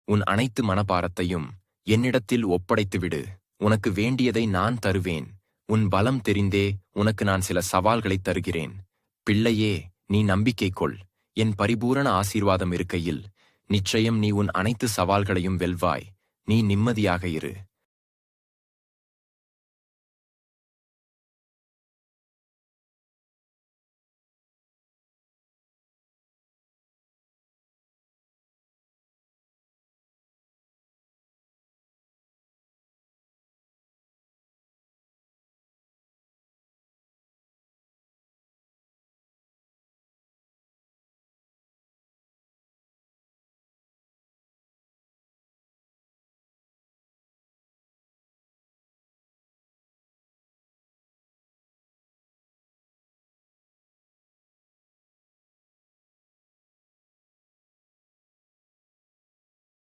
உன் அனைத்து மனபாரத்தையும் என்னிடத்தில் ஒப்படைத்துவிடு. உனக்கு வேண்டியதை நான் தருவேன். உன் பலம் தெரிந்தே உனக்கு நான் சில சவால்களைத் தருகிறேன். பிள்ளையே, நீ நம்பிக்கை கொள். என் பரிபூரண ஆசீர்வாதம் இருக்கையில் நிச்சயம் நீ உன் அனைத்து சவால்களையும் வெல்வாய். நீ நிம்மதியாக இரு.